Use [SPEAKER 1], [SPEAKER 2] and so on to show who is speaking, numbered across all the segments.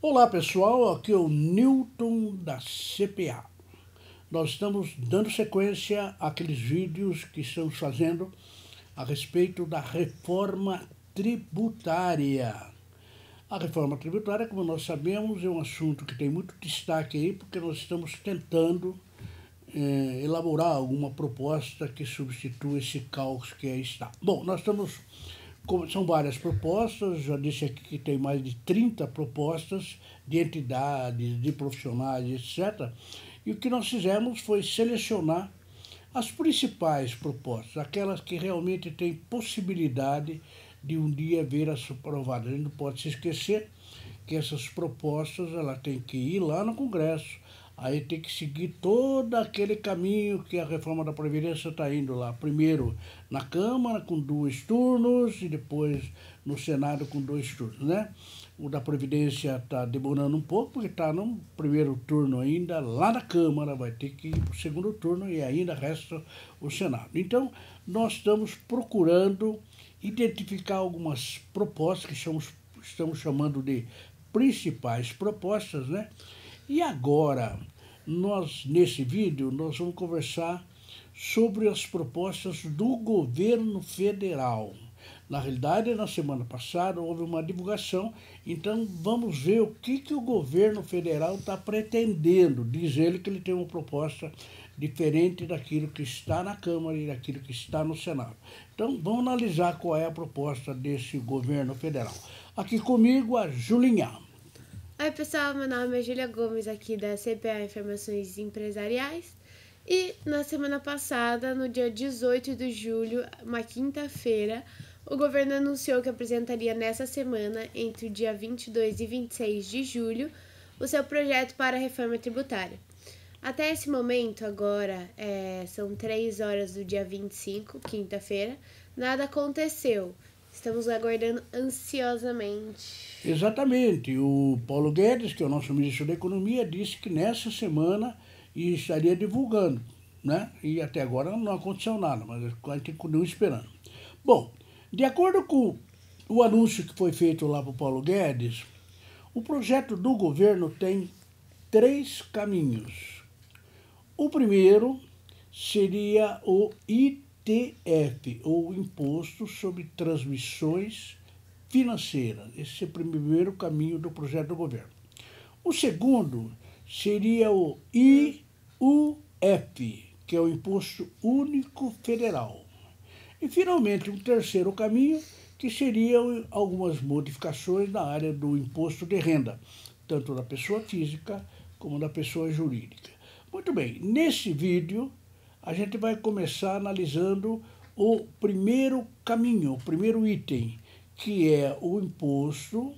[SPEAKER 1] Olá pessoal, aqui é o Newton da CPA. Nós estamos dando sequência àqueles vídeos que estamos fazendo a respeito da reforma tributária. A reforma tributária, como nós sabemos, é um assunto que tem muito destaque aí, porque nós estamos tentando elaborar alguma proposta que substitua esse caos que aí está. Bom, são várias propostas, já disse aqui que tem mais de 30 propostas de entidades, de profissionais, etc. E o que nós fizemos foi selecionar as principais propostas, aquelas que realmente têm possibilidade de um dia vir a ser aprovadas. A gente não pode se esquecer que essas propostas ela tem que ir lá no Congresso, aí tem que seguir todo aquele caminho que a reforma da Previdência está indo lá. Primeiro na Câmara com 2 turnos e depois no Senado com 2 turnos, né? O da Previdência está demorando um pouco, porque está no primeiro turno ainda, lá na Câmara, vai ter que ir para o segundo turno e ainda resta o Senado. Então, nós estamos procurando identificar algumas propostas que estamos chamando de principais propostas, né? E agora, nesse vídeo, nós vamos conversar sobre as propostas do governo federal. Na realidade, na semana passada houve uma divulgação, então vamos ver o que o governo federal está pretendendo. Diz ele que ele tem uma proposta diferente daquilo que está na Câmara e daquilo que está no Senado. Então vamos analisar qual é a proposta desse governo federal. Aqui comigo a Julinha.
[SPEAKER 2] Oi pessoal, meu nome é Júlia Gomes aqui da CPA Informações Empresariais e na semana passada, no dia 18 de julho, uma quinta-feira, o governo anunciou que apresentaria nessa semana, entre o dia 22 e 26 de julho, o seu projeto para a reforma tributária. Até esse momento, agora, são 3 horas do dia 25, quinta-feira, nada aconteceu. Estamos aguardando ansiosamente.
[SPEAKER 1] Exatamente. O Paulo Guedes, que é o nosso ministro da Economia, disse que nessa semana estaria divulgando, né? E até agora não aconteceu nada, mas a gente continua esperando. Bom, de acordo com o anúncio que foi feito lá para o Paulo Guedes, o projeto do governo tem 3 caminhos. O primeiro seria o ITF, ou Imposto sobre Transmissões Financeiras. Esse é o primeiro caminho do projeto do governo. O segundo seria o IUF, que é o Imposto Único Federal. E, finalmente, um terceiro caminho, que seriam algumas modificações na área do imposto de renda, tanto da pessoa física como da pessoa jurídica. Muito bem, nesse vídeo a gente vai começar analisando o primeiro caminho, o primeiro item, que é o imposto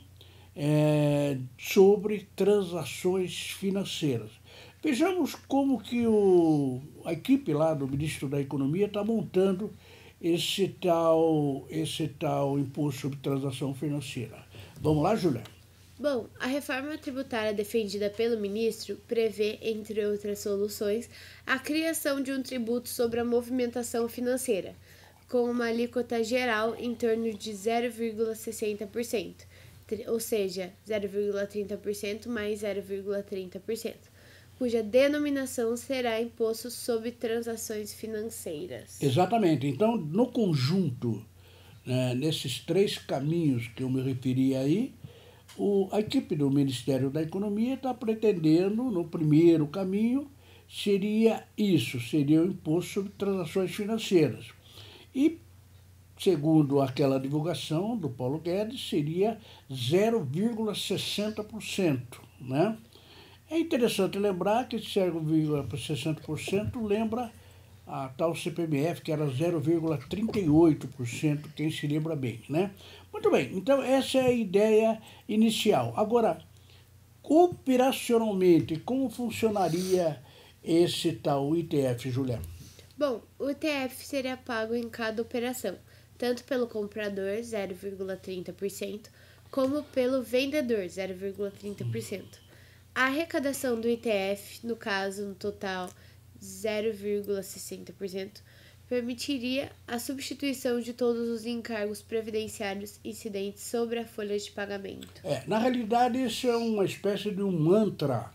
[SPEAKER 1] sobre transações financeiras. Vejamos como que a equipe lá do ministro da Economia está montando esse tal imposto sobre transação financeira. Vamos lá, Júlia?
[SPEAKER 2] Bom, a reforma tributária defendida pelo ministro prevê, entre outras soluções, a criação de um tributo sobre a movimentação financeira, com uma alíquota geral em torno de 0,60%, ou seja, 0,30% mais 0,30%, cuja denominação será imposto sobre transações financeiras.
[SPEAKER 1] Exatamente. Então, no conjunto, nesses 3 caminhos que eu me referi aí, a equipe do Ministério da Economia está pretendendo, no primeiro caminho, seria o imposto sobre transações financeiras. E, segundo aquela divulgação do Paulo Guedes, seria 0,60%, né? É interessante lembrar que esse 0,60% lembra a tal CPMF, que era 0,38%, quem se lembra bem, né? Muito bem, então essa é a ideia inicial. Agora, operacionalmente, como funcionaria esse tal ITF, Juliana?
[SPEAKER 2] Bom, o ITF seria pago em cada operação, tanto pelo comprador, 0,30%, como pelo vendedor, 0,30%. A arrecadação do ITF, no caso, no total 0,60%, permitiria a substituição de todos os encargos previdenciários incidentes sobre a folha de pagamento.
[SPEAKER 1] Na realidade, isso é uma espécie de um mantra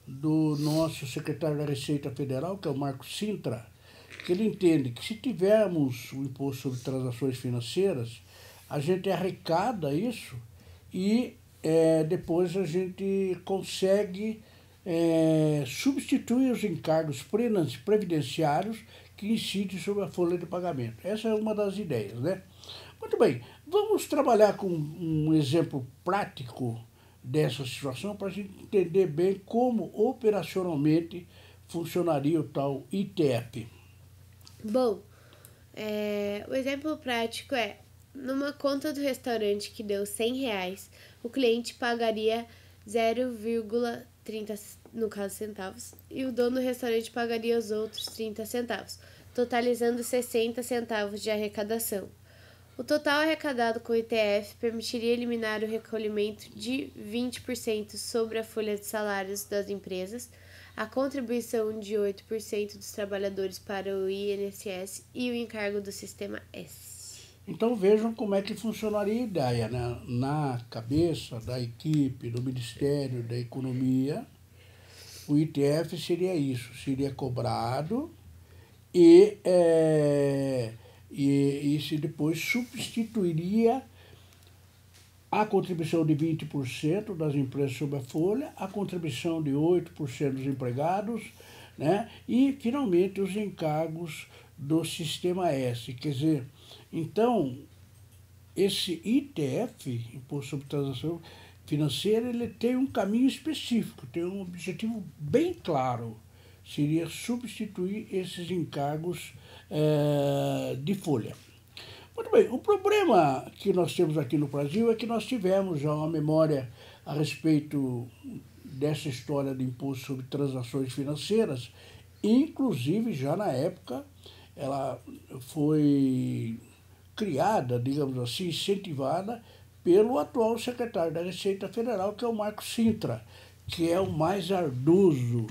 [SPEAKER 1] do nosso secretário da Receita Federal, que é o Marco Sintra, que ele entende que se tivermos o imposto sobre transações financeiras, a gente arrecada isso e depois a gente consegue substituir os encargos previdenciários que incidem sobre a folha de pagamento. Essa é uma das ideias, né? Muito bem, vamos trabalhar com um exemplo prático dessa situação para a gente entender bem como operacionalmente funcionaria o tal ITF.
[SPEAKER 2] Bom, o exemplo prático é, numa conta do restaurante que deu R$100, o cliente pagaria 0,30, no caso, centavos, e o dono do restaurante pagaria os outros 30 centavos, totalizando 60 centavos de arrecadação. O total arrecadado com o ITF permitiria eliminar o recolhimento de 20% sobre a folha de salários das empresas, a contribuição de 8% dos trabalhadores para o INSS e o encargo do Sistema S.
[SPEAKER 1] Então vejam como é que funcionaria a ideia, né? Na cabeça da equipe do Ministério da Economia, o ITF seria isso, seria cobrado e se depois substituiria a contribuição de 20% das empresas sobre a folha, a contribuição de 8% dos empregados, né? E, finalmente, os encargos do Sistema S. Quer dizer, então, esse ITF, Imposto sobre Transação Financeira, ele tem um caminho específico, tem um objetivo bem claro, seria substituir esses encargos de folha. Muito bem, o problema que nós temos aqui no Brasil é que nós tivemos já uma memória a respeito dessa história de imposto sobre transações financeiras, inclusive já na época ela foi criada, digamos assim, incentivada pelo atual secretário da Receita Federal, que é o Marco Sintra, que é o mais ardoroso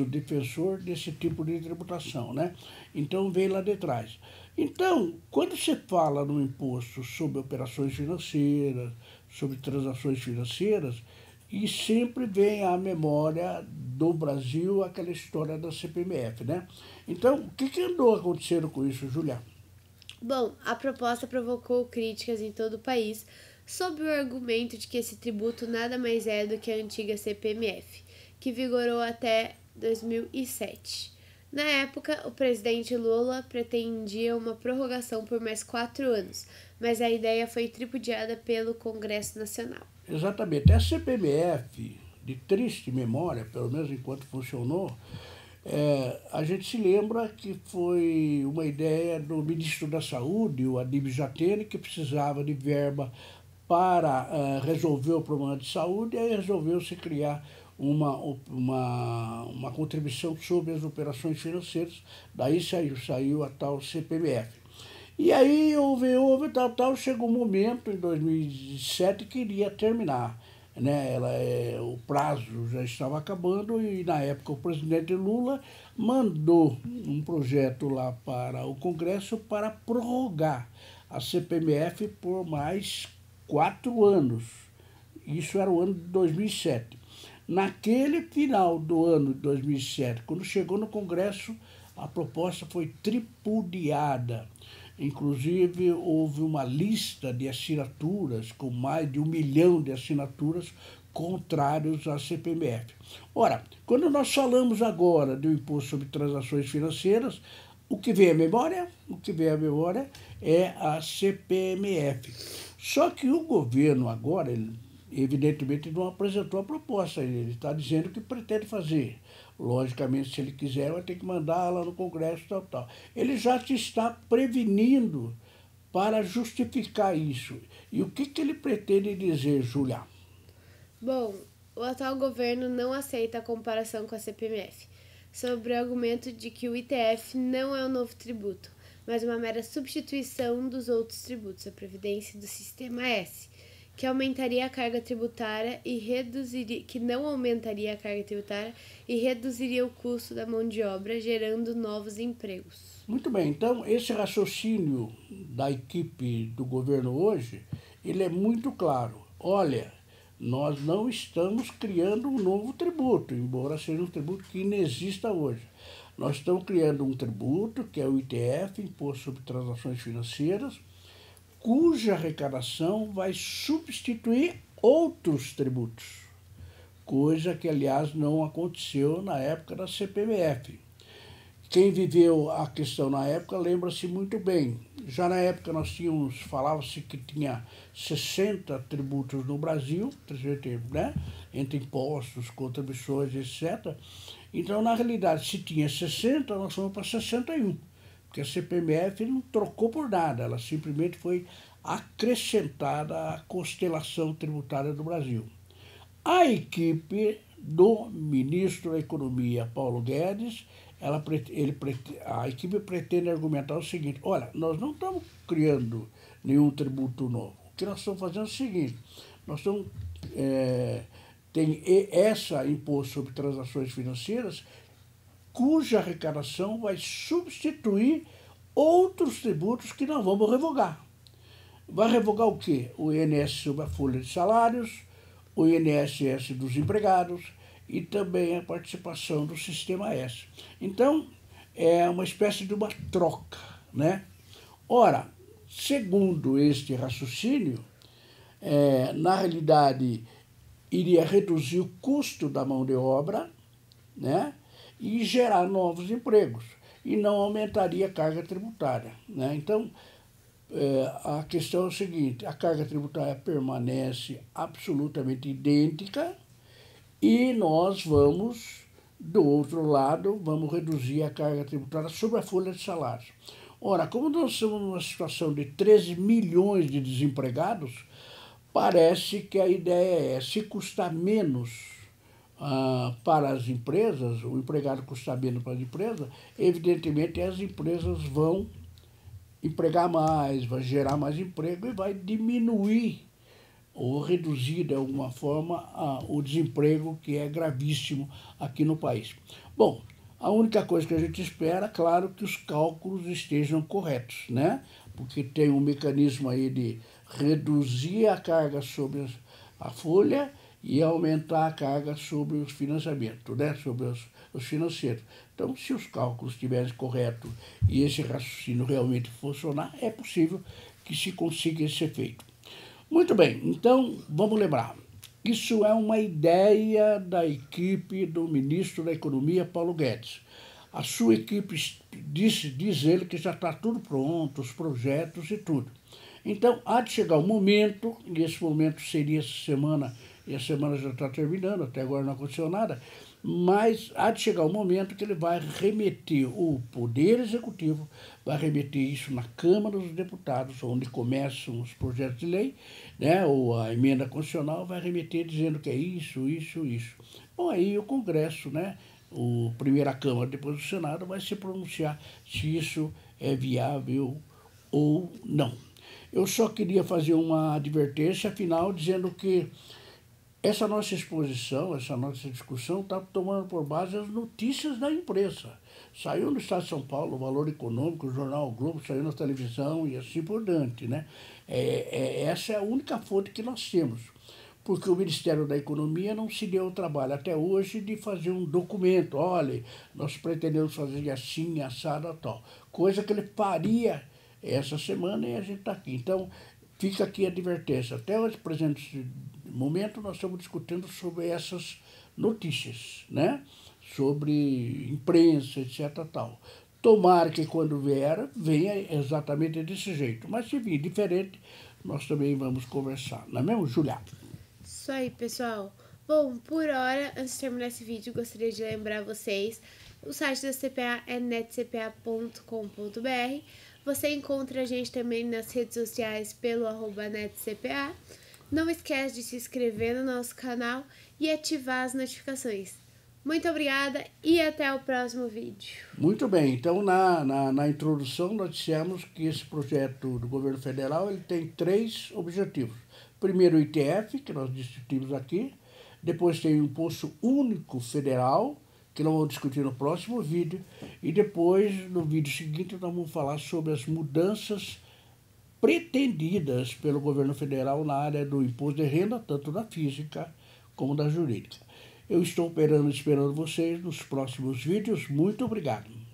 [SPEAKER 1] defensor desse tipo de tributação, né? Então, vem lá de trás. Então, quando você fala no imposto sobre operações financeiras, sobre transações financeiras, e sempre vem à memória do Brasil aquela história da CPMF, né? Então, o que andou acontecendo com isso, Julia?
[SPEAKER 2] Bom, a proposta provocou críticas em todo o país sob o argumento de que esse tributo nada mais é do que a antiga CPMF, que vigorou até 2007. Na época, o presidente Lula pretendia uma prorrogação por mais 4 anos, mas a ideia foi tripudiada pelo Congresso Nacional.
[SPEAKER 1] Exatamente. A CPMF, de triste memória, pelo menos enquanto funcionou, a gente se lembra que foi uma ideia do ministro da Saúde, o Aníbal Jatene, que precisava de verba para resolver o problema de saúde, e aí resolveu-se criar uma contribuição sobre as operações financeiras, daí saiu a tal CPMF. E aí houve tal, chegou um momento, em 2007, que iria terminar, né? O prazo já estava acabando e, na época, o presidente Lula mandou um projeto lá para o Congresso para prorrogar a CPMF por mais 4 anos. Isso era o ano de 2007. Naquele final do ano de 2007, quando chegou no Congresso, a proposta foi tripudiada. Inclusive, houve uma lista de assinaturas, com mais de 1 milhão de assinaturas, contrários à CPMF. Ora, quando nós falamos agora do Imposto sobre Transações Financeiras, o que vem à memória? O que vem à memória é a CPMF. Só que o governo agora, ele, evidentemente, não apresentou a proposta, ele está dizendo que pretende fazer. Logicamente, se ele quiser, vai ter que mandar lá no Congresso, tal. Ele já te está prevenindo para justificar isso. E o que ele pretende dizer, Júlia?
[SPEAKER 2] Bom, o atual governo não aceita a comparação com a CPMF, sob o argumento de que o ITF não é um novo tributo, mas uma mera substituição dos outros tributos, a Previdência e do Sistema S, que aumentaria a carga tributária e reduziria, que não aumentaria a carga tributária e reduziria o custo da mão de obra, gerando novos empregos.
[SPEAKER 1] Muito bem, então esse raciocínio da equipe do governo hoje, ele é muito claro. Olha, nós não estamos criando um novo tributo, embora seja um tributo que inexista hoje. Nós estamos criando um tributo, que é o ITF, Imposto sobre Transações Financeiras, cuja arrecadação vai substituir outros tributos, coisa que, aliás, não aconteceu na época da CPMF. Quem viveu a questão na época lembra-se muito bem. Já na época nós tínhamos, falava-se que tinha 60 tributos no Brasil, né? Entre impostos, contribuições, etc. Então, na realidade, se tinha 60, nós fomos para 61, porque a CPMF não trocou por nada, ela simplesmente foi acrescentada à constelação tributária do Brasil. A equipe do ministro da Economia, Paulo Guedes, a equipe pretende argumentar o seguinte: olha, nós não estamos criando nenhum tributo novo. O que nós estamos fazendo é o seguinte: nós estamos, tem essa imposto sobre transações financeiras, cuja arrecadação vai substituir outros tributos que nós vamos revogar. Vai revogar o quê? O INSS sobre a folha de salários, o INSS dos empregados, e também a participação do Sistema S. Então, é uma espécie de uma troca, né? Ora, segundo este raciocínio, na realidade, iria reduzir o custo da mão de obra, né? E gerar novos empregos, e não aumentaria a carga tributária, né? Então, a questão é o seguinte: a carga tributária permanece absolutamente idêntica, e nós vamos, do outro lado, vamos reduzir a carga tributária sobre a folha de salários. Ora, como nós estamos numa situação de 13 milhões de desempregados, parece que a ideia é, se custar menos para as empresas, o empregado custar menos para as empresas, evidentemente as empresas vão empregar mais, vai gerar mais emprego e vai diminuir ou reduzir de alguma forma o desemprego, que é gravíssimo aqui no país. Bom, a única coisa que a gente espera, claro, que os cálculos estejam corretos, né? Porque tem um mecanismo aí de reduzir a carga sobre a folha e aumentar a carga sobre os financiamentos, né? Sobre os financeiros. Então, se os cálculos estiverem corretos e esse raciocínio realmente funcionar, é possível que se consiga esse efeito. Muito bem, então vamos lembrar. Isso é uma ideia da equipe do ministro da Economia, Paulo Guedes. A sua equipe diz ele que já está tudo pronto, os projetos e tudo. Então, há de chegar o momento, e esse momento seria essa semana, e a semana já está terminando, até agora não aconteceu nada, mas há de chegar o momento que ele vai remeter, o Poder Executivo vai remeter isso na Câmara dos Deputados, onde começam os projetos de lei, né, ou a emenda constitucional vai remeter dizendo que é isso, isso, isso. Bom, aí o Congresso, né, primeiro a Câmara, depois o Senado, vai se pronunciar se isso é viável ou não. Eu só queria fazer uma advertência, afinal, dizendo que essa nossa exposição, essa nossa discussão está tomando por base as notícias da imprensa. Saiu no Estado de São Paulo o Valor Econômico, o jornal o Globo, saiu na televisão e assim por diante, né? Essa é a única fonte que nós temos, porque o Ministério da Economia não se deu o trabalho até hoje de fazer um documento. Olha, nós pretendemos fazer assim, assado, tal. Coisa que ele faria essa semana e a gente está aqui. Então, fica aqui a advertência. Até o presente momento, nós estamos discutindo sobre essas notícias, né? Sobre imprensa, etc. Tal. Tomara que quando vier, venha exatamente desse jeito. Mas se vir diferente, nós também vamos conversar. Não é mesmo, Julia?
[SPEAKER 2] Isso aí, pessoal. Bom, por hora, antes de terminar esse vídeo, gostaria de lembrar vocês, o site da CPA é netcpa.com.br. Você encontra a gente também nas redes sociais pelo @netcpa. Não esquece de se inscrever no nosso canal e ativar as notificações. Muito obrigada e até o próximo vídeo.
[SPEAKER 1] Muito bem, então na introdução nós dissemos que esse projeto do governo federal ele tem 3 objetivos. Primeiro o ITF, que nós discutimos aqui. Depois tem o Imposto Único Federal, que nós vamos discutir no próximo vídeo. E depois, no vídeo seguinte, nós vamos falar sobre as mudanças pretendidas pelo governo federal na área do imposto de renda, tanto da física como da jurídica. Eu estou esperando vocês nos próximos vídeos. Muito obrigado.